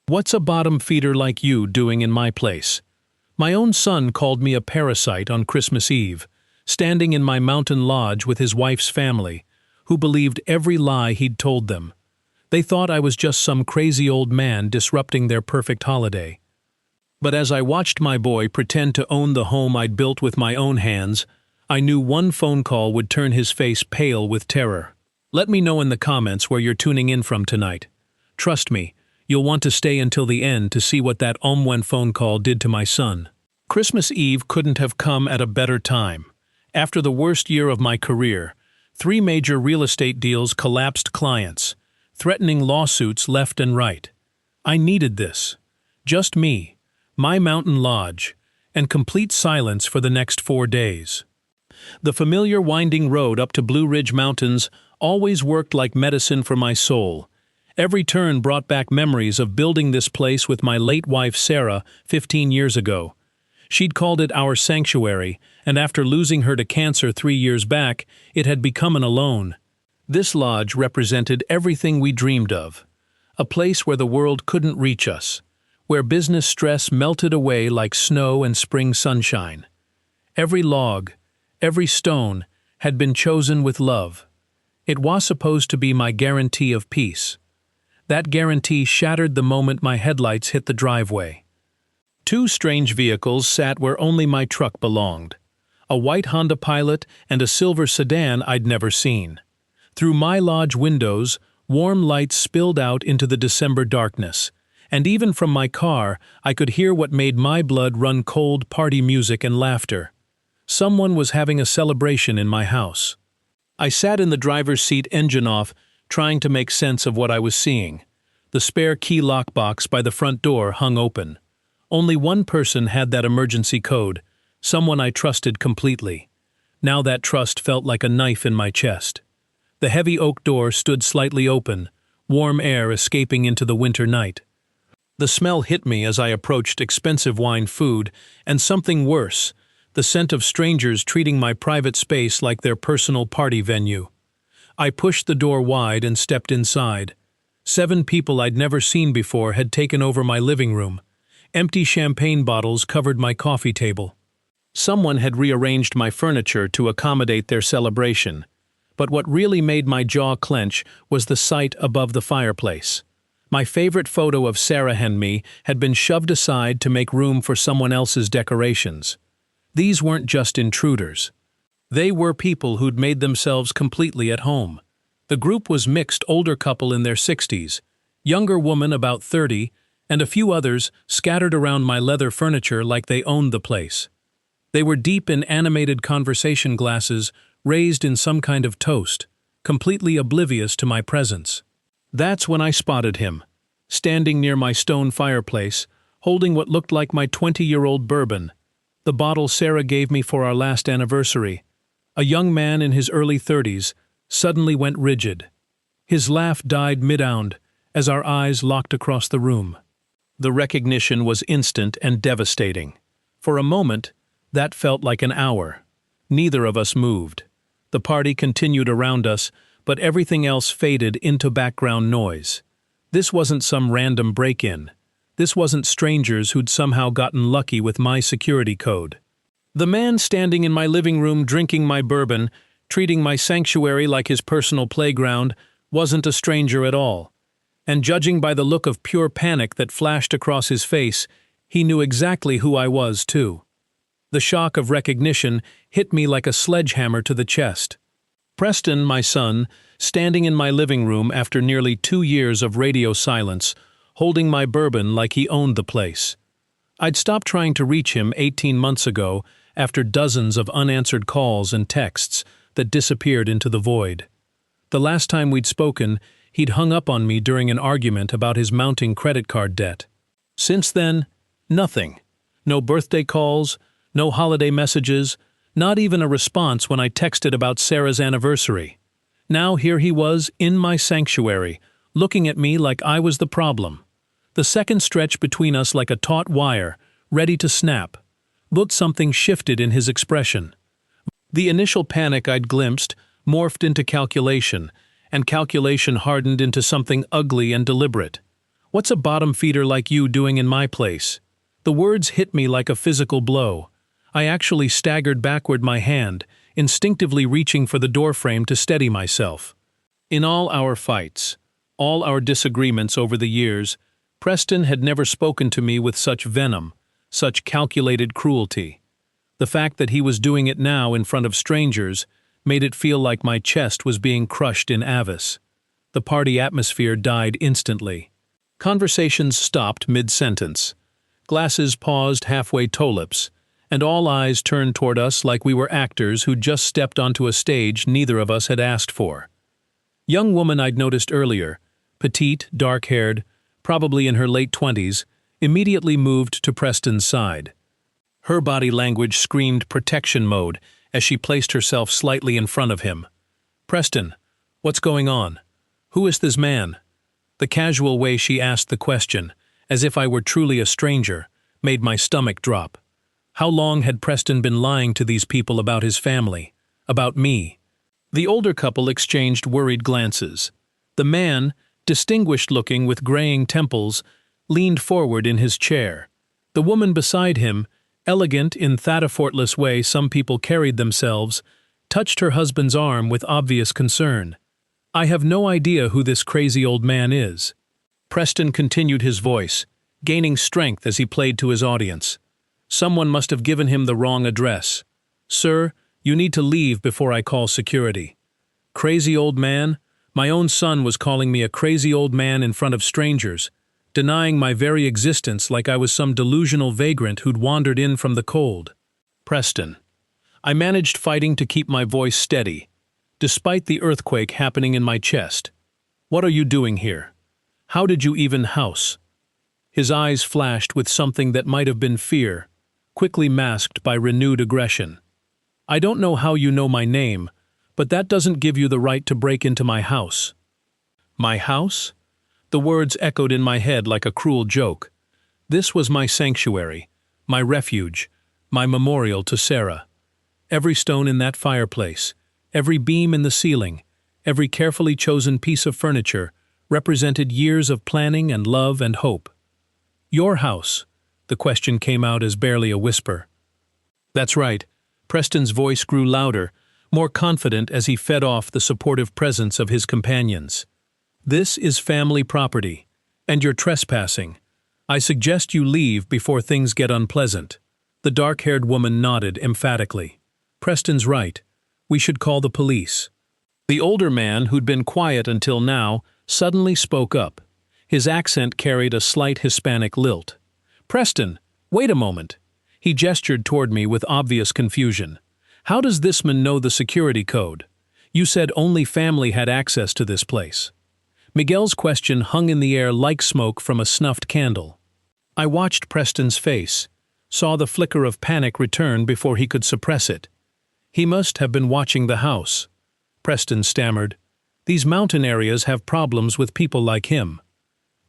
What's a bottom feeder like you doing in my place? My own son called me a parasite on Christmas Eve, standing in my mountain lodge with his wife's family, who believed every lie he'd told them. They thought I was just some crazy old man disrupting their perfect holiday. But as I watched my boy pretend to own the home I'd built with my own hands, I knew one phone call would turn his face pale with terror. Let me know in the comments where you're tuning in from tonight. Trust me, you'll want to stay until the end to see what that Omwen phone call did to my son. Christmas Eve couldn't have come at a better time. After the worst year of my career, 3 major real estate deals collapsed clients, threatening lawsuits left and right. I needed this. Just me, my mountain lodge, and complete silence for the next 4 days. The familiar winding road up to Blue Ridge Mountains always worked like medicine for my soul. Every turn brought back memories of building this place with my late wife Sarah 15 years ago. She'd called it our sanctuary, and after losing her to cancer 3 years back, it had become an alone. This lodge represented everything we dreamed of. A place where the world couldn't reach us, where business stress melted away like snow and spring sunshine. Every log, every stone, had been chosen with love. It was supposed to be my guarantee of peace. That guarantee shattered the moment my headlights hit the driveway. 2 strange vehicles sat where only my truck belonged. A white Honda Pilot and a silver sedan I'd never seen. Through my lodge windows, warm lights spilled out into the December darkness, and even from my car I could hear what made my blood run cold: party music and laughter. Someone was having a celebration in my house. I sat in the driver's seat, engine off, trying to make sense of what I was seeing. The spare key lockbox by the front door hung open. Only one person had that emergency code, someone I trusted completely. Now that trust felt like a knife in my chest. The heavy oak door stood slightly open, warm air escaping into the winter night. The smell hit me as I approached expensive wine, food, and something worse, the scent of strangers treating my private space like their personal party venue. I pushed the door wide and stepped inside. 7 people I'd never seen before had taken over my living room. Empty champagne bottles covered my coffee table. Someone had rearranged my furniture to accommodate their celebration. But what really made my jaw clench was the sight above the fireplace. My favorite photo of Sarah and me had been shoved aside to make room for someone else's decorations. These weren't just intruders. They were people who'd made themselves completely at home. The group was mixed: older couple in their 60s, younger woman about 30, and a few others scattered around my leather furniture like they owned the place. They were deep in animated conversation glasses raised in some kind of toast, completely oblivious to my presence. That's when I spotted him, standing near my stone fireplace, holding what looked like my 20-year-old bourbon, the bottle Sarah gave me for our last anniversary. A young man in his early 30s suddenly went rigid. His laugh died mid-bound as our eyes locked across the room. The recognition was instant and devastating. For a moment, that felt like an hour. Neither of us moved. The party continued around us, but everything else faded into background noise. This wasn't some random break-in. This wasn't strangers who'd somehow gotten lucky with my security code. The man standing in my living room drinking my bourbon, treating my sanctuary like his personal playground, wasn't a stranger at all. And judging by the look of pure panic that flashed across his face, he knew exactly who I was, too. The shock of recognition hit me like a sledgehammer to the chest. Preston, my son, standing in my living room after nearly 2 years of radio silence, holding my bourbon like he owned the place. I'd stopped trying to reach him 18 months ago after dozens of unanswered calls and texts that disappeared into the void. The last time we'd spoken, he'd hung up on me during an argument about his mounting credit card debt. Since then, nothing. No birthday calls, no holiday messages, not even a response when I texted about Sarah's anniversary. Now here he was, in my sanctuary, looking at me like I was the problem. The second stretched between us like a taut wire, ready to snap. But something shifted in his expression. The initial panic I'd glimpsed morphed into calculation, and calculation hardened into something ugly and deliberate. What's a bottom feeder like you doing in my place? The words hit me like a physical blow. I actually staggered backward my hand, instinctively reaching for the doorframe to steady myself. In all our fights, all our disagreements over the years, Preston had never spoken to me with such venom, such calculated cruelty. The fact that he was doing it now in front of strangers made it feel like my chest was being crushed in Avis. The party atmosphere died instantly. Conversations stopped mid-sentence. Glasses paused halfway tulips, and all eyes turned toward us like we were actors who'd just stepped onto a stage neither of us had asked for. Young woman I'd noticed earlier, petite, dark-haired, probably in her late 20s, immediately moved to Preston's side. Her body language screamed protection mode as she placed herself slightly in front of him. "Preston, what's going on? Who is this man?" The casual way she asked the question, as if I were truly a stranger, made my stomach drop. How long had Preston been lying to these people about his family, about me? The older couple exchanged worried glances. The man, distinguished-looking with graying temples, leaned forward in his chair. The woman beside him, elegant in Thadafortless way some people carried themselves, touched her husband's arm with obvious concern. "I have no idea who this crazy old man is." Preston continued his voice, gaining strength as he played to his audience. "Someone must have given him the wrong address. Sir, you need to leave before I call security." Crazy old man? My own son was calling me a crazy old man in front of strangers, denying my very existence like I was some delusional vagrant who'd wandered in from the cold. "Preston." I managed fighting to keep my voice steady, despite the earthquake happening in my chest. "What are you doing here? How did you even house?" His eyes flashed with something that might have been fear, quickly masked by renewed aggression. "I don't know how you know my name, but that doesn't give you the right to break into my house." My house? The words echoed in my head like a cruel joke. This was my sanctuary, my refuge, my memorial to Sarah. Every stone in that fireplace, every beam in the ceiling, every carefully chosen piece of furniture represented years of planning and love and hope. "Your house?" The question came out as barely a whisper. "That's right." Preston's voice grew louder, more confident as he fed off the supportive presence of his companions. "This is family property, and you're trespassing. I suggest you leave before things get unpleasant." The dark-haired woman nodded emphatically. "Preston's right. We should call the police." The older man, who'd been quiet until now, suddenly spoke up. His accent carried a slight Hispanic lilt. "Preston, wait a moment." He gestured toward me with obvious confusion. "How does this man know the security code? You said only family had access to this place." Miguel's question hung in the air like smoke from a snuffed candle. I watched Preston's face, saw the flicker of panic return before he could suppress it. He must have been watching the house. Preston stammered, "These mountain areas have problems with people like him."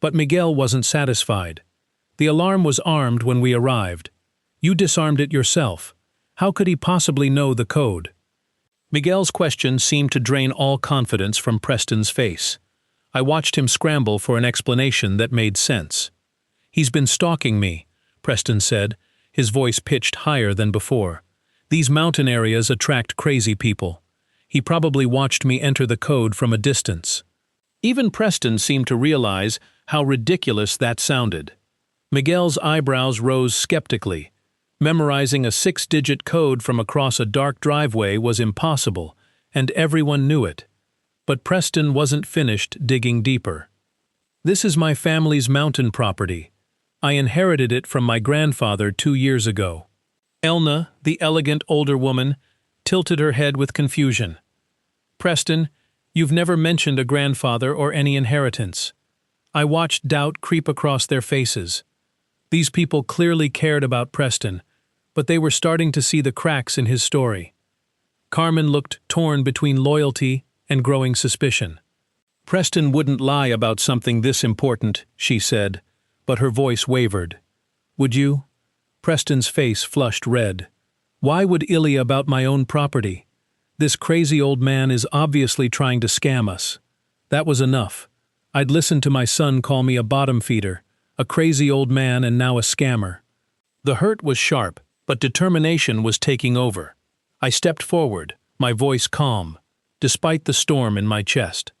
But Miguel wasn't satisfied. "The alarm was armed when we arrived. You disarmed it yourself. How could he possibly know the code?" Miguel's question seemed to drain all confidence from Preston's face. I watched him scramble for an explanation that made sense. "He's been stalking me," Preston said, his voice pitched higher than before. "These mountain areas attract crazy people. He probably watched me enter the code from a distance." Even Preston seemed to realize how ridiculous that sounded. Miguel's eyebrows rose skeptically. Memorizing a 6-digit code from across a dark driveway was impossible, and everyone knew it. But Preston wasn't finished digging deeper. "This is my family's mountain property. I inherited it from my grandfather 2 years ago." Elna, the elegant older woman, tilted her head with confusion. "Preston, you've never mentioned a grandfather or any inheritance." I watched doubt creep across their faces. These people clearly cared about Preston, but they were starting to see the cracks in his story. Carmen looked torn between loyalty and growing suspicion. "Preston wouldn't lie about something this important," she said, but her voice wavered. "Would you?" Preston's face flushed red. "Why would Ilya about my own property? This crazy old man is obviously trying to scam us." That was enough. I'd listened to my son call me a bottom feeder, a crazy old man and now a scammer. The hurt was sharp, but determination was taking over. I stepped forward, my voice calm, despite the storm in my chest.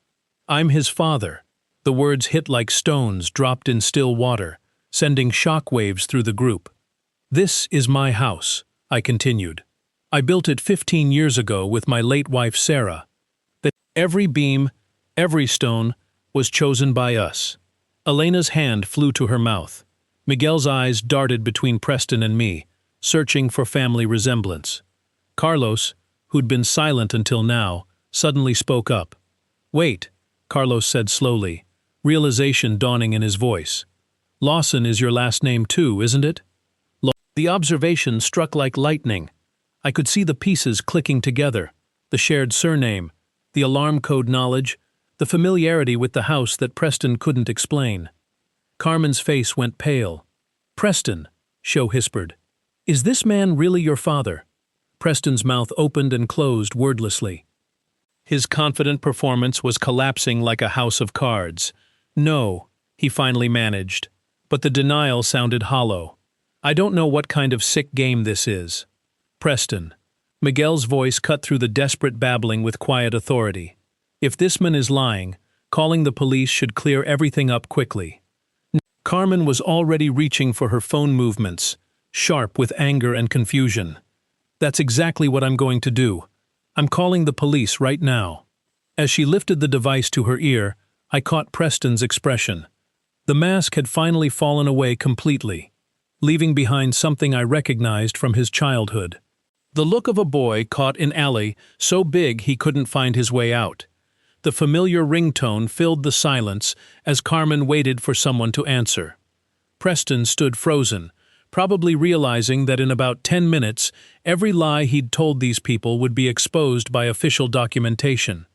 I'm his father. The words hit like stones dropped in still water, sending shock waves through the group. This is my house, I continued. I built it 15 years ago with my late wife Sarah. That every beam, every stone, was chosen by us. Elena's hand flew to her mouth. Miguel's eyes darted between Preston and me, searching for family resemblance. Carlos, who'd been silent until now, suddenly spoke up. "Wait," Carlos said slowly, realization dawning in his voice. "Lawson is your last name too, isn't it?" The observation struck like lightning. I could see the pieces clicking together, the shared surname, the alarm code knowledge, the familiarity with the house that Preston couldn't explain. Carmen's face went pale. "Preston," Sho whispered, "is this man really your father?" Preston's mouth opened and closed wordlessly. His confident performance was collapsing like a house of cards. "No," he finally managed, but the denial sounded hollow. "I don't know what kind of sick game this is." "Preston." Miguel's voice cut through the desperate babbling with quiet authority. "If this man is lying, calling the police should clear everything up quickly." Carmen was already reaching for her phone movements, sharp with anger and confusion. "That's exactly what I'm going to do. I'm calling the police right now." As she lifted the device to her ear, I caught Preston's expression. The mask had finally fallen away completely, leaving behind something I recognized from his childhood. The look of a boy caught in alley so big he couldn't find his way out. The familiar ringtone filled the silence as Carmen waited for someone to answer. Preston stood frozen, probably realizing that in about 10 minutes, every lie he'd told these people would be exposed by official documentation.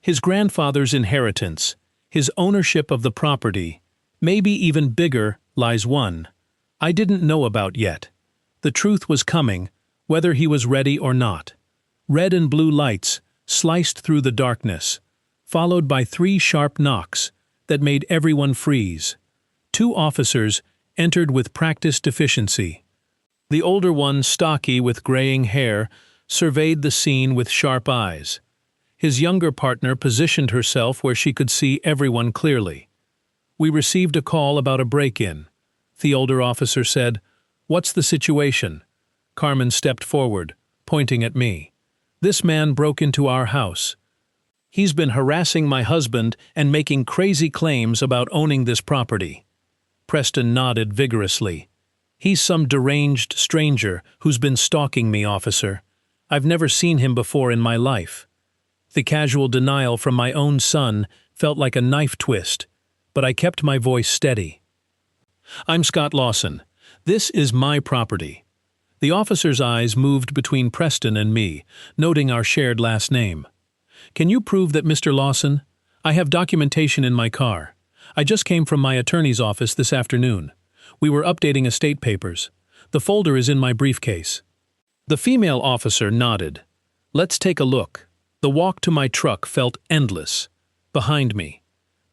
His grandfather's inheritance, his ownership of the property, maybe even bigger, lies one I didn't know about yet. The truth was coming, whether he was ready or not. Red and blue lights sliced through the darkness, followed by 3 sharp knocks that made everyone freeze. 2 officers entered with practiced efficiency. The older one, stocky with graying hair, surveyed the scene with sharp eyes. His younger partner positioned herself where she could see everyone clearly. "We received a call about a break-in," the older officer said. "What's the situation?" Carmen stepped forward, pointing at me. "This man broke into our house. He's been harassing my husband and making crazy claims about owning this property." Preston nodded vigorously. "He's some deranged stranger who's been stalking me, officer. I've never seen him before in my life." The casual denial from my own son felt like a knife twist, but I kept my voice steady. "I'm Scott Lawson. This is my property." The officer's eyes moved between Preston and me, noting our shared last name. "Can you prove that Mr. Lawson? I have documentation in my car. I just came from my attorney's office this afternoon. We were updating estate papers. The folder is in my briefcase." The female officer nodded. "Let's take a look." The walk to my truck felt endless. Behind me,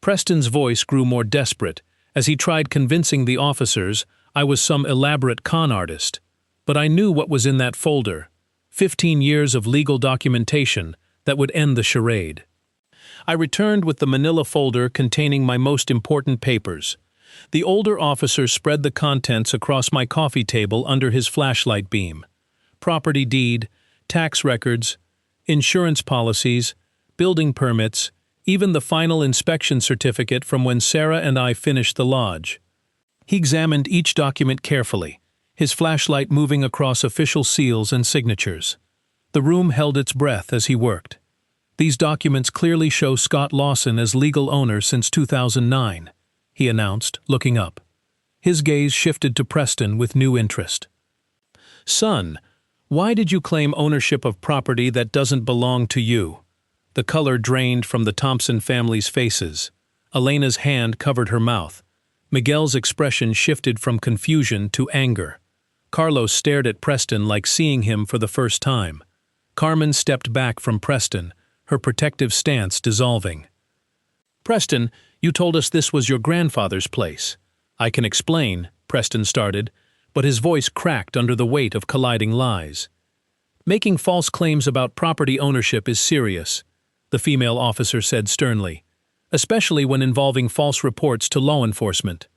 Preston's voice grew more desperate as he tried convincing the officers I was some elaborate con artist. But I knew what was in that folder, 15 years of legal documentation that would end the charade. I returned with the manila folder containing my most important papers. The older officer spread the contents across my coffee table under his flashlight beam. Property deed, tax records, insurance policies, building permits, even the final inspection certificate from when Sarah and I finished the lodge. He examined each document carefully, his flashlight moving across official seals and signatures. The room held its breath as he worked. "These documents clearly show Scott Lawson as legal owner since 2009, he announced, looking up. His gaze shifted to Preston with new interest. "Son, why did you claim ownership of property that doesn't belong to you?" The color drained from the Thompson family's faces. Elena's hand covered her mouth. Miguel's expression shifted from confusion to anger. Carlos stared at Preston like seeing him for the first time. Carmen stepped back from Preston, her protective stance dissolving. "Preston, You told us this was your grandfather's place. I can explain, Preston started, but his voice cracked under the weight of colliding lies. Making false claims about property ownership is serious, the female officer said sternly, especially when involving false reports to law enforcement.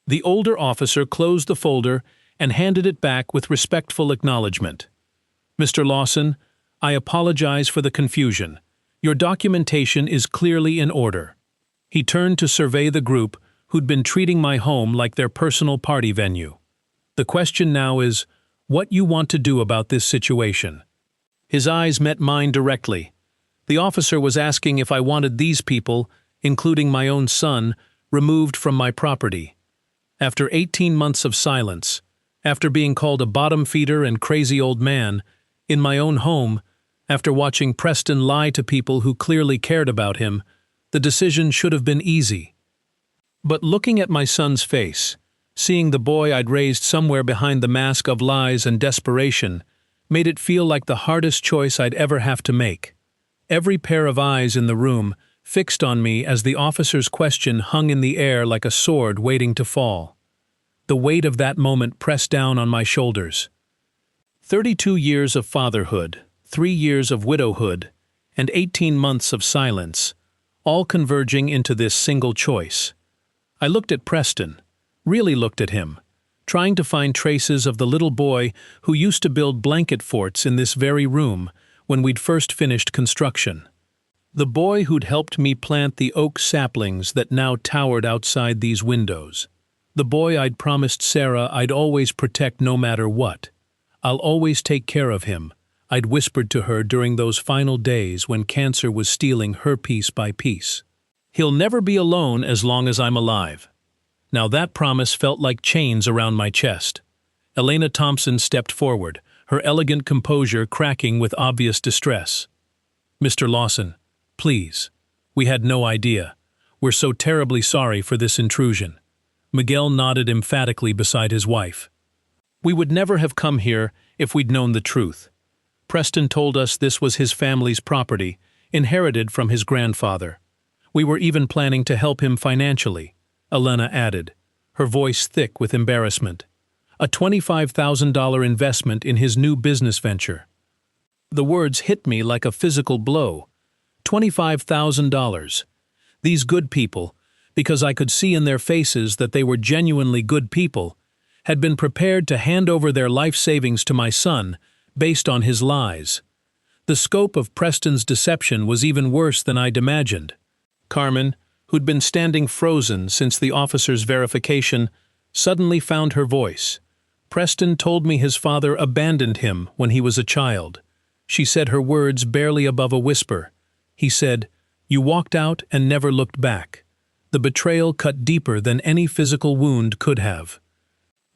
The older officer closed the folder and handed it back with respectful acknowledgement. Mr. Lawson, I apologize for the confusion. Your documentation is clearly in order. He turned to survey the group who'd been treating my home like their personal party venue. The question now is, what you want to do about this situation? His eyes met mine directly. The officer was asking if I wanted these people, including my own son, removed from my property. After 18 months of silence, after being called a bottom feeder and crazy old man, in my own home, after watching Preston lie to people who clearly cared about him, the decision should have been easy. But looking at my son's face, seeing the boy I'd raised somewhere behind the mask of lies and desperation, made it feel like the hardest choice I'd ever have to make. Every pair of eyes in the room fixed on me as the officer's question hung in the air like a sword waiting to fall. The weight of that moment pressed down on my shoulders. 32 years of fatherhood, 3 years of widowhood, and 18 months of silence, all converging into this single choice. I looked at Preston, really looked at him, trying to find traces of the little boy who used to build blanket forts in this very room when we'd first finished construction. The boy who'd helped me plant the oak saplings that now towered outside these windows. The boy I'd promised Sarah I'd always protect no matter what. I'll always take care of him, I'd whispered to her during those final days when cancer was stealing her piece by piece. He'll never be alone as long as I'm alive. Now that promise felt like chains around my chest. Elena Thompson stepped forward, her elegant composure cracking with obvious distress. Mr. Lawson, please. We had no idea. We're so terribly sorry for this intrusion. Miguel nodded emphatically beside his wife. We would never have come here if we'd known the truth. Preston told us this was his family's property, inherited from his grandfather. We were even planning to help him financially, Elena added, her voice thick with embarrassment. A $25,000 investment in his new business venture. The words hit me like a physical blow. $25,000. These good people, because I could see in their faces that they were genuinely good people, had been prepared to hand over their life savings to my son based on his lies. The scope of Preston's deception was even worse than I'd imagined. Carmen, who'd been standing frozen since the officer's verification, suddenly found her voice. Preston told me his father abandoned him when he was a child. She said her words barely above a whisper. He said, "You walked out and never looked back." The betrayal cut deeper than any physical wound could have.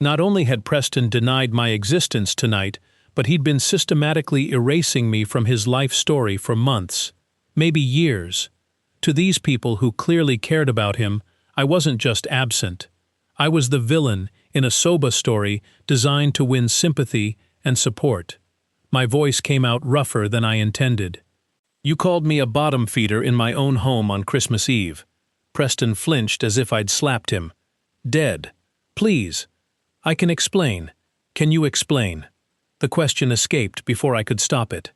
Not only had Preston denied my existence tonight, but he'd been systematically erasing me from his life story for months, maybe years. To these people who clearly cared about him, I wasn't just absent. I was the villain in a soba story designed to win sympathy and support. My voice came out rougher than I intended. You called me a bottom feeder in my own home on Christmas Eve. Preston flinched as if I'd slapped him. Dead. Please. I can explain. Can you explain? The question escaped before I could stop it.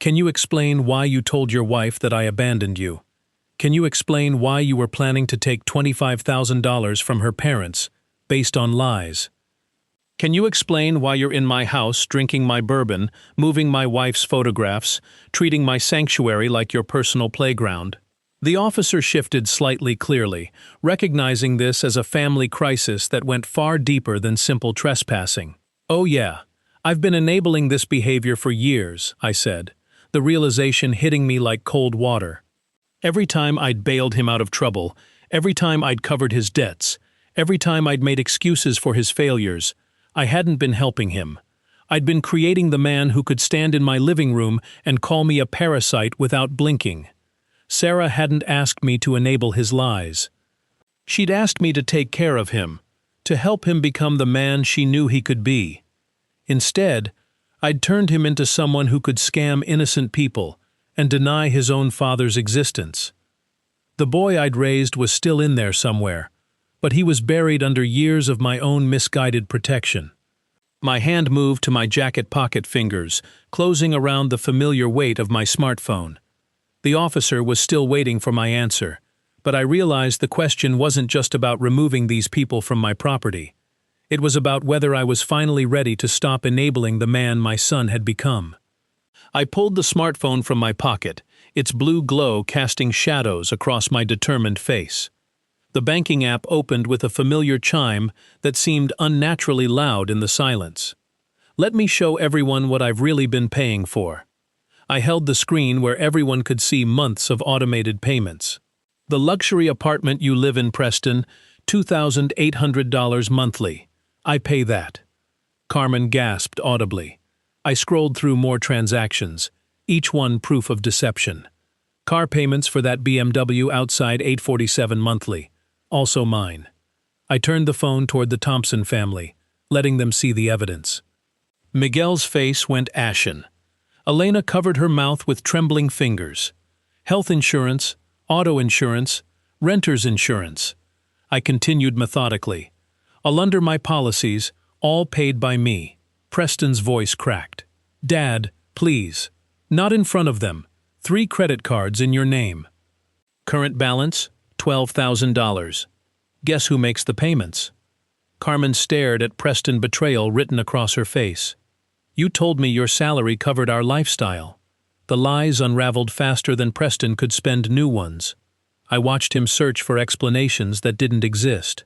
Can you explain why you told your wife that I abandoned you? Can you explain why you were planning to take $25,000 from her parents, based on lies? Can you explain why you're in my house drinking my bourbon, moving my wife's photographs, treating my sanctuary like your personal playground? The officer shifted slightly clearly, recognizing this as a family crisis that went far deeper than simple trespassing. Oh yeah, I've been enabling this behavior for years, I said, the realization hitting me like cold water. Every time I'd bailed him out of trouble, every time I'd covered his debts, every time I'd made excuses for his failures, I hadn't been helping him. I'd been creating the man who could stand in my living room and call me a parasite without blinking. Sarah hadn't asked me to enable his lies. She'd asked me to take care of him, to help him become the man she knew he could be. Instead, I'd turned him into someone who could scam innocent people and deny his own father's existence. The boy I'd raised was still in there somewhere, but he was buried under years of my own misguided protection. My hand moved to my jacket pocket fingers, closing around the familiar weight of my smartphone. The officer was still waiting for my answer, but I realized the question wasn't just about removing these people from my property. It was about whether I was finally ready to stop enabling the man my son had become. I pulled the smartphone from my pocket, its blue glow casting shadows across my determined face. The banking app opened with a familiar chime that seemed unnaturally loud in the silence. Let me show everyone what I've really been paying for. I held the screen where everyone could see months of automated payments. The luxury apartment you live in, Preston, $2,800 monthly. I pay that. Carmen gasped audibly. I scrolled through more transactions, each one proof of deception. Car payments for that BMW outside $847 monthly. Also mine. I turned the phone toward the Thompson family, letting them see the evidence. Miguel's face went ashen. Elena covered her mouth with trembling fingers. Health insurance, auto insurance, renter's insurance. I continued methodically. All under my policies, all paid by me. Preston's voice cracked. Dad, please. Not in front of them. 3 credit cards in your name. Current balance, $12,000. Guess who makes the payments? Carmen stared at Preston betrayal written across her face. You told me your salary covered our lifestyle. The lies unraveled faster than Preston could spend new ones. I watched him search for explanations that didn't exist.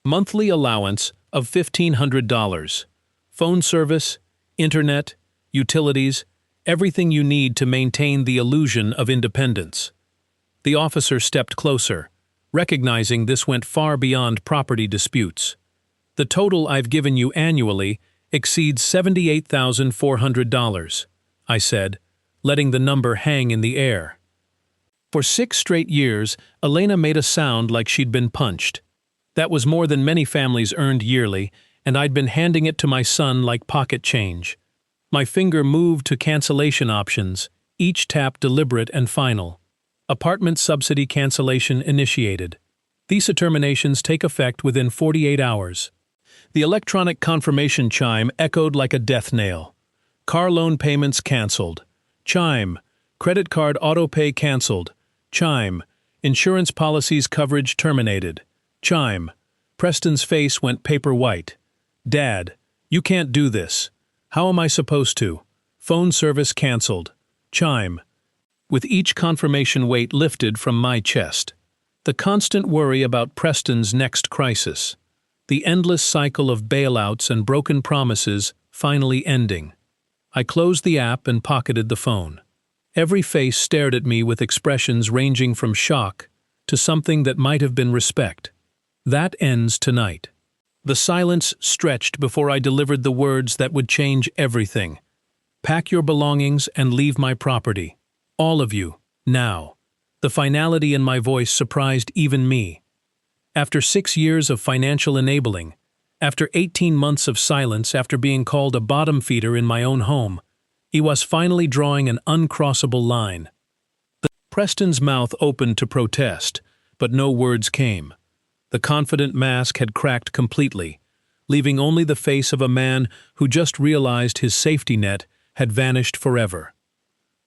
Monthly allowance of $1,500. Phone service, internet, utilities, everything you need to maintain the illusion of independence. The officer stepped closer, recognizing this went far beyond property disputes. The total I've given you annually exceeds $78,400, I said, letting the number hang in the air. For 6 straight years, Elena made a sound like she'd been punched. That was more than many families earned yearly, and I'd been handing it to my son like pocket change. My finger moved to cancellation options, each tap deliberate and final. Apartment subsidy cancellation initiated. Visa terminations take effect within 48 hours. The electronic confirmation chime echoed like a death knell. Car loan payments canceled. Chime. Credit card autopay canceled. Chime. Insurance policies coverage terminated. Chime. Preston's face went paper white. Dad, you can't do this. How am I supposed to? Phone service canceled. Chime. With each confirmation weight lifted from my chest. The constant worry about Preston's next crisis. The endless cycle of bailouts and broken promises finally ending. I closed the app and pocketed the phone. Every face stared at me with expressions ranging from shock to something that might have been respect. That ends tonight. The silence stretched before I delivered the words that would change everything. Pack your belongings and leave my property. All of you, now. The finality in my voice surprised even me. After 6 years of financial enabling, after 18 months of silence after being called a bottom feeder in my own home, he was finally drawing an uncrossable line. Preston's mouth opened to protest, but no words came. The confident mask had cracked completely, leaving only the face of a man who just realized his safety net had vanished forever.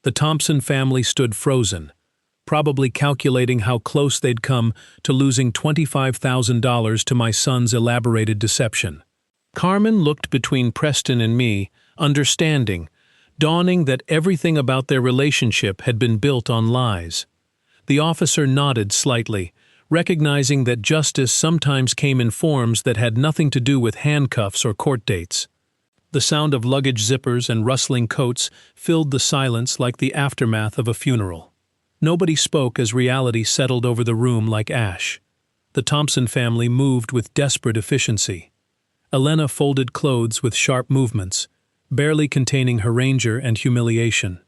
The Thompson family stood frozen, probably calculating how close they'd come to losing $25,000 to my son's elaborated deception. Carmen looked between Preston and me, understanding, dawning that everything about their relationship had been built on lies. The officer nodded slightly, recognizing that justice sometimes came in forms that had nothing to do with handcuffs or court dates. The sound of luggage zippers and rustling coats filled the silence like the aftermath of a funeral. Nobody spoke as reality settled over the room like ash. The Thompson family moved with desperate efficiency. Elena folded clothes with sharp movements, barely containing her anger and humiliation.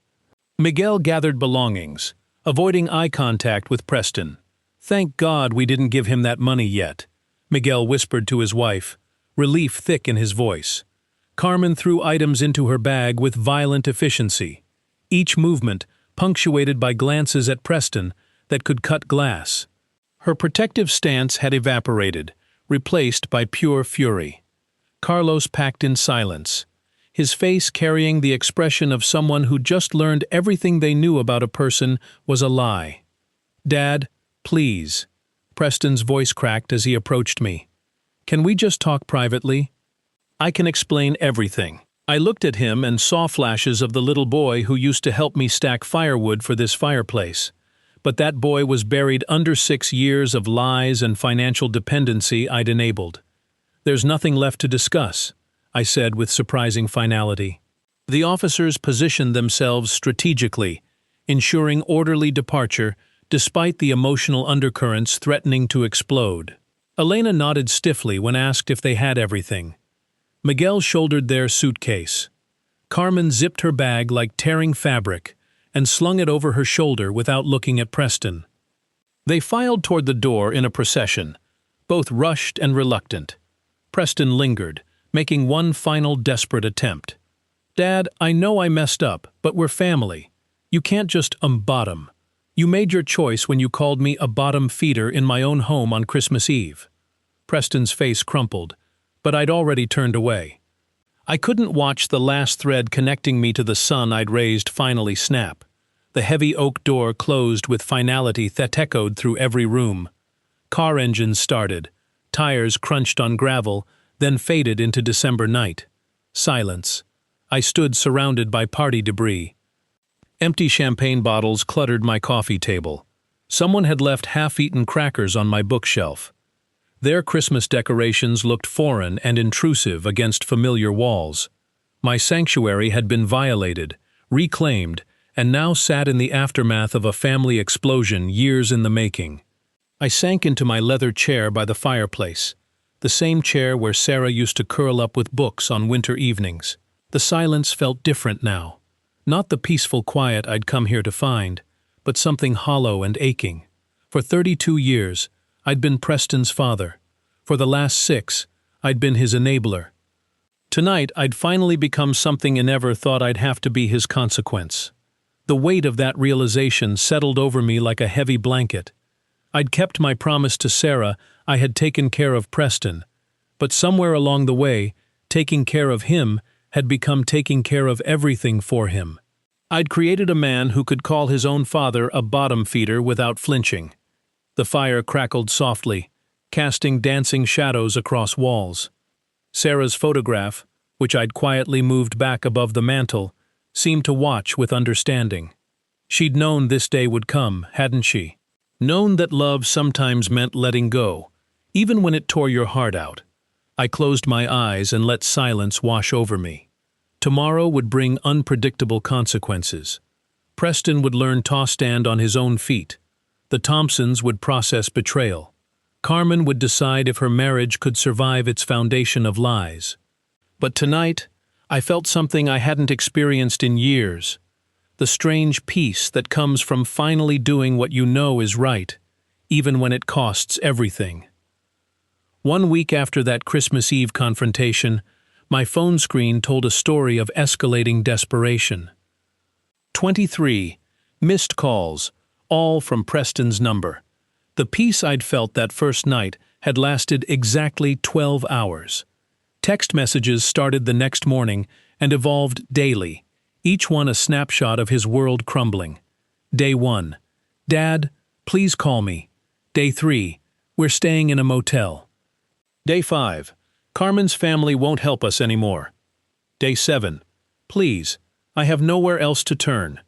Miguel gathered belongings, avoiding eye contact with Preston. "Thank God we didn't give him that money yet," Miguel whispered to his wife, relief thick in his voice. Carmen threw items into her bag with violent efficiency, each movement punctuated by glances at Preston that could cut glass. Her protective stance had evaporated, replaced by pure fury. Carlos packed in silence, his face carrying the expression of someone who just learned everything they knew about a person was a lie. "Dad, please." Preston's voice cracked as he approached me. "Can we just talk privately? I can explain everything." I looked at him and saw flashes of the little boy who used to help me stack firewood for this fireplace. But that boy was buried under 6 years of lies and financial dependency I'd enabled. "There's nothing left to discuss," I said with surprising finality. The officers positioned themselves strategically, ensuring orderly departure despite the emotional undercurrents threatening to explode. Elena nodded stiffly when asked if they had everything. Miguel shouldered their suitcase. Carmen zipped her bag like tearing fabric and slung it over her shoulder without looking at Preston. They filed toward the door in a procession, both rushed and reluctant. Preston lingered, making one final desperate attempt. "Dad, I know I messed up, but we're family. You can't just bottom. You made your choice when you called me a bottom feeder in my own home on Christmas Eve." Preston's face crumpled, but I'd already turned away. I couldn't watch the last thread connecting me to the son I'd raised finally snap. The heavy oak door closed with finality that echoed through every room. Car engines started. Tires crunched on gravel, then faded into December night. Silence. I stood surrounded by party debris. Empty champagne bottles cluttered my coffee table. Someone had left half-eaten crackers on my bookshelf. Their Christmas decorations looked foreign and intrusive against familiar walls. My sanctuary had been violated, reclaimed, and now sat in the aftermath of a family explosion years in the making. I sank into my leather chair by the fireplace, the same chair where Sarah used to curl up with books on winter evenings. The silence felt different now. Not the peaceful quiet I'd come here to find, but something hollow and aching. For 32 years, I'd been Preston's father. For the last 6, I'd been his enabler. Tonight, I'd finally become something I never thought I'd have to be his consequence. The weight of that realization settled over me like a heavy blanket. I'd kept my promise to Sarah I had taken care of Preston, but somewhere along the way, taking care of him had become taking care of everything for him. I'd created a man who could call his own father a bottom feeder without flinching. The fire crackled softly, casting dancing shadows across walls. Sarah's photograph, which I'd quietly moved back above the mantel, seemed to watch with understanding. She'd known this day would come, hadn't she? Known that love sometimes meant letting go, even when it tore your heart out. I closed my eyes and let silence wash over me. Tomorrow would bring unpredictable consequences. Preston would learn to stand on his own feet. The Thompsons would process betrayal. Carmen would decide if her marriage could survive its foundation of lies. But tonight, I felt something I hadn't experienced in years. The strange peace that comes from finally doing what you know is right, even when it costs everything. 1 week after that Christmas Eve confrontation, my phone screen told a story of escalating desperation. 23 missed calls, all from Preston's number. The peace I'd felt that first night had lasted exactly 12 hours. Text messages started the next morning and evolved daily, each one a snapshot of his world crumbling. Day 1, "Dad, please call me." Day 3, "We're staying in a motel." Day 5, "Carmen's family won't help us anymore." Day 7, "Please, I have nowhere else to turn."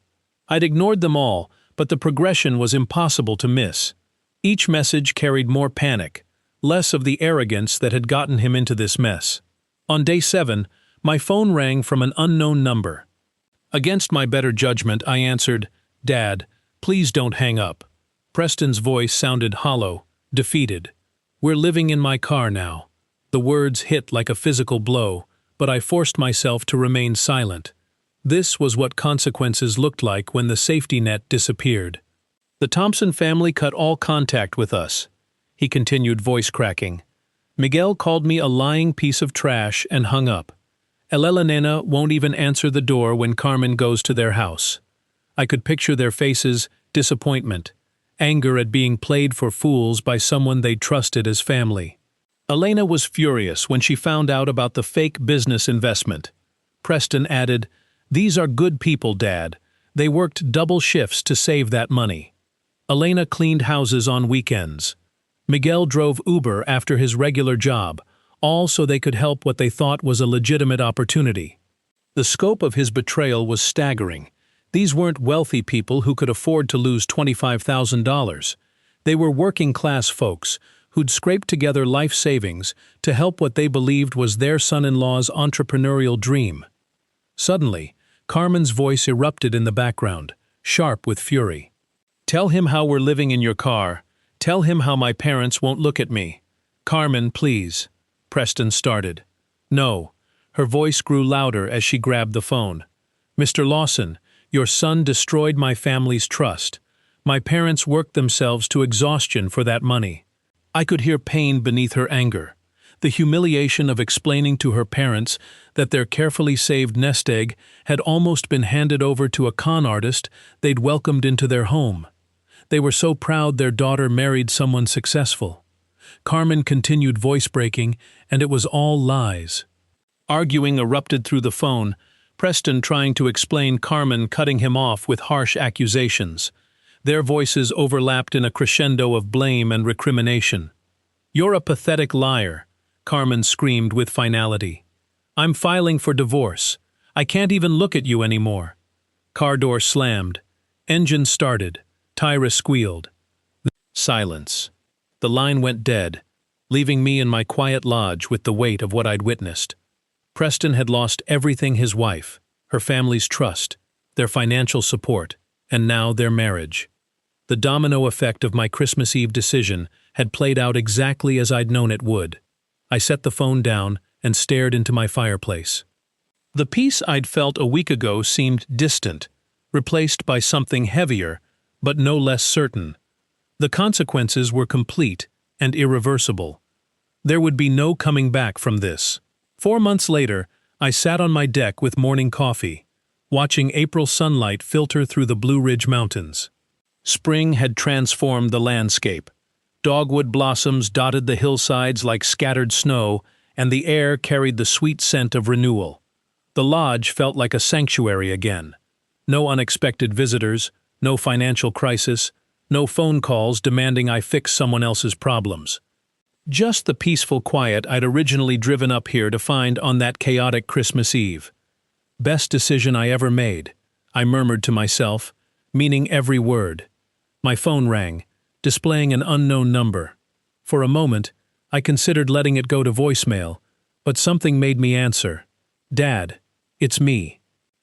I'd ignored them all, but the progression was impossible to miss. Each message carried more panic, less of the arrogance that had gotten him into this mess. On day 7, my phone rang from an unknown number. Against my better judgment, I answered, "Dad, please don't hang up." Preston's voice sounded hollow, defeated. "We're living in my car now." The words hit like a physical blow, but I forced myself to remain silent. This was what consequences looked like when the safety net disappeared. "The Thompson family cut all contact with us," he continued, voice cracking. "Miguel called me a lying piece of trash and hung up. Elena won't even answer the door when Carmen goes to their house." I could picture their faces, disappointment, anger at being played for fools by someone they trusted as family. Elena was furious when she found out about the fake business investment. Preston added, "These are good people, Dad. They worked double shifts to save that money." Elena cleaned houses on weekends. Miguel drove Uber after his regular job, all so they could help what they thought was a legitimate opportunity. The scope of his betrayal was staggering. These weren't wealthy people who could afford to lose $25,000. They were working-class folks who'd scraped together life savings to help what they believed was their son-in-law's entrepreneurial dream. Suddenly, Carmen's voice erupted in the background, sharp with fury. "Tell him how we're living in your car. Tell him how my parents won't look at me." "Carmen, please." Preston started. "No." Her voice grew louder as she grabbed the phone. "Mr. Lawson, your son destroyed my family's trust. My parents worked themselves to exhaustion for that money." I could hear pain beneath her anger. The humiliation of explaining to her parents that their carefully saved nest egg had almost been handed over to a con artist they'd welcomed into their home. They were so proud their daughter married someone successful. Carmen continued voice-breaking, and it was all lies. Arguing erupted through the phone, Preston trying to explain, Carmen cutting him off with harsh accusations. Their voices overlapped in a crescendo of blame and recrimination. "You're a pathetic liar," Carmen screamed with finality. "I'm filing for divorce. I can't even look at you anymore." Car door slammed. Engine started. Tyra squealed. Silence. The line went dead, leaving me in my quiet lodge with the weight of what I'd witnessed. Preston had lost everything: his wife, her family's trust, their financial support, and now their marriage. The domino effect of my Christmas Eve decision had played out exactly as I'd known it would. I set the phone down and stared into my fireplace. The peace I'd felt a week ago seemed distant, replaced by something heavier, but no less certain. The consequences were complete and irreversible. There would be no coming back from this. 4 months later, I sat on my deck with morning coffee, watching April sunlight filter through the Blue Ridge Mountains. Spring had transformed the landscape. Dogwood blossoms dotted the hillsides like scattered snow, and the air carried the sweet scent of renewal. The lodge felt like a sanctuary again. No unexpected visitors, no financial crisis, no phone calls demanding I fix someone else's problems. Just the peaceful quiet I'd originally driven up here to find on that chaotic Christmas Eve. "Best decision I ever made," I murmured to myself, meaning every word. My phone rang, displaying an unknown number. For a moment, I considered letting it go to voicemail, but something made me answer. "Dad, it's me."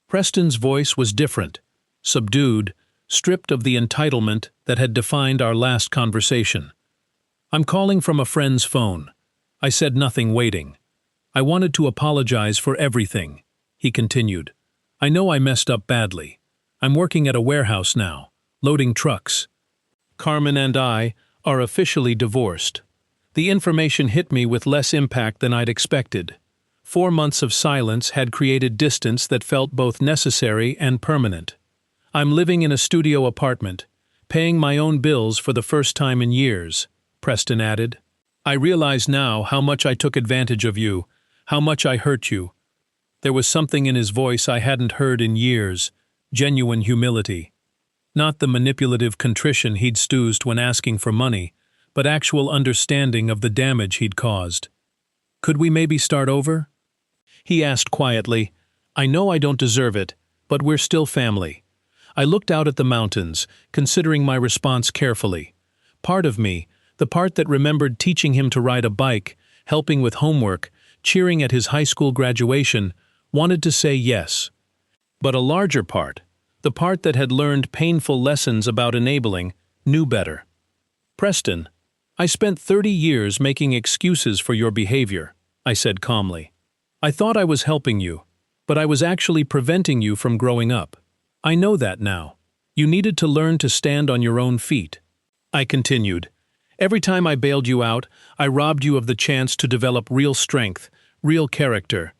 Preston's voice was different, subdued, stripped of the entitlement that had defined our last conversation. "I'm calling from a friend's phone." I said nothing, waiting. "I wanted to apologize for everything," he continued. "I know I messed up badly. I'm working at a warehouse now, loading trucks. Carmen and I are officially divorced." The information hit me with less impact than I'd expected. 4 months of silence had created distance that felt both necessary and permanent. "I'm living in a studio apartment, paying my own bills for the first time in years," Preston added. "I realize now how much I took advantage of you, how much I hurt you." There was something in his voice I hadn't heard in years, genuine humility. Not the manipulative contrition he'd stoozed when asking for money, but actual understanding of the damage he'd caused. "Could we maybe start over?" He asked quietly. "I know I don't deserve it, but we're still family." I looked out at the mountains, considering my response carefully. Part of me, the part that remembered teaching him to ride a bike, helping with homework, cheering at his high school graduation, wanted to say yes. But a larger part, the part that had learned painful lessons about enabling, knew better. "Preston, I spent 30 years making excuses for your behavior," I said calmly. "I thought I was helping you, but I was actually preventing you from growing up. I know that now. You needed to learn to stand on your own feet." I continued. "Every time I bailed you out, I robbed you of the chance to develop real strength, real character."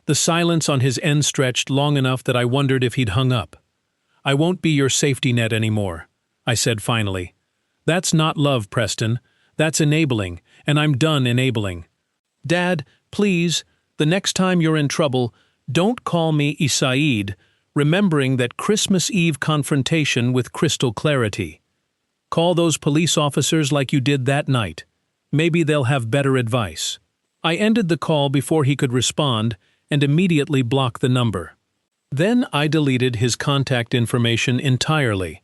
The silence on his end stretched long enough that I wondered if he'd hung up. "I won't be your safety net anymore," I said finally. That's not love, Preston. That's enabling, and I'm done enabling. Dad, please, the next time you're in trouble, don't call me Isaid, remembering that Christmas Eve confrontation with crystal clarity. Call those police officers like you did that night. Maybe they'll have better advice. I ended the call before he could respond and immediately blocked the number. Then I deleted his contact information entirely,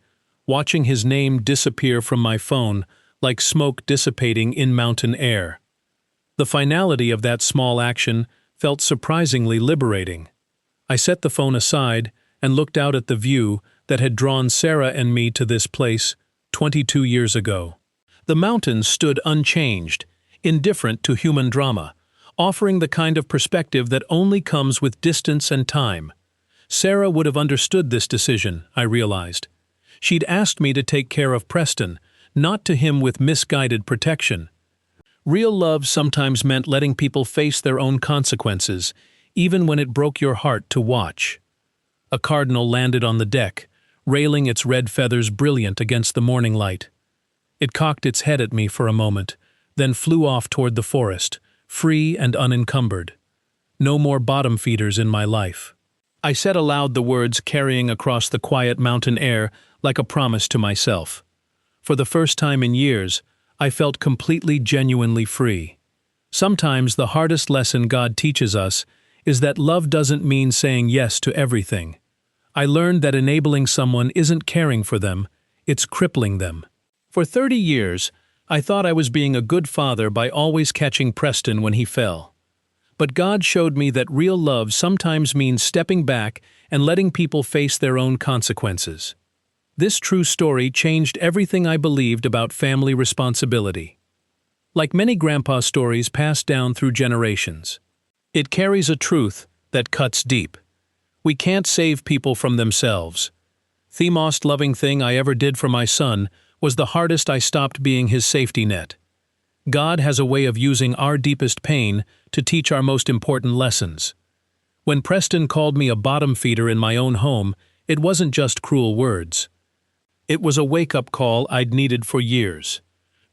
watching his name disappear from my phone like smoke dissipating in mountain air. The finality of that small action felt surprisingly liberating. I set the phone aside and looked out at the view that had drawn Sarah and me to this place 22 years ago. The mountains stood unchanged, indifferent to human drama, offering the kind of perspective that only comes with distance and time. Sarah would have understood this decision, I realized. She'd asked me to take care of Preston, not to him with misguided protection. Real love sometimes meant letting people face their own consequences, even when it broke your heart to watch. A cardinal landed on the deck, railing its red feathers brilliant against the morning light. It cocked its head at me for a moment, then flew off toward the forest, free and unencumbered. No more bottom feeders in my life. I said aloud the words carrying across the quiet mountain air like a promise to myself. For the first time in years, I felt completely genuinely free. Sometimes the hardest lesson God teaches us is that love doesn't mean saying yes to everything. I learned that enabling someone isn't caring for them, it's crippling them. For 30 years, I thought I was being a good father by always catching Preston when he fell. But God showed me that real love sometimes means stepping back and letting people face their own consequences. This true story changed everything I believed about family responsibility. Like many grandpa stories passed down through generations, it carries a truth that cuts deep. We can't save people from themselves. The most loving thing I ever did for my son was the hardest I stopped being his safety net. God has a way of using our deepest pain to teach our most important lessons. When Preston called me a bottom feeder in my own home, it wasn't just cruel words. It was a wake-up call I'd needed for years.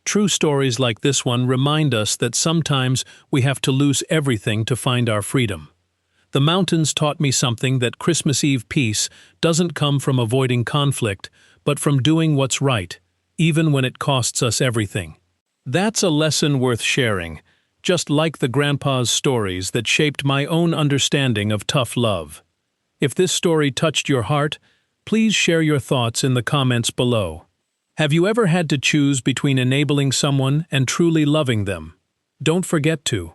True stories like this one remind us that sometimes we have to lose everything to find our freedom. The mountains taught me something, that Christmas Eve peace doesn't come from avoiding conflict, but from doing what's right, even when it costs us everything. That's a lesson worth sharing, just like the grandpa's stories that shaped my own understanding of tough love. If this story touched your heart, please share your thoughts in the comments below. Have you ever had to choose between enabling someone and truly loving them? Don't forget to.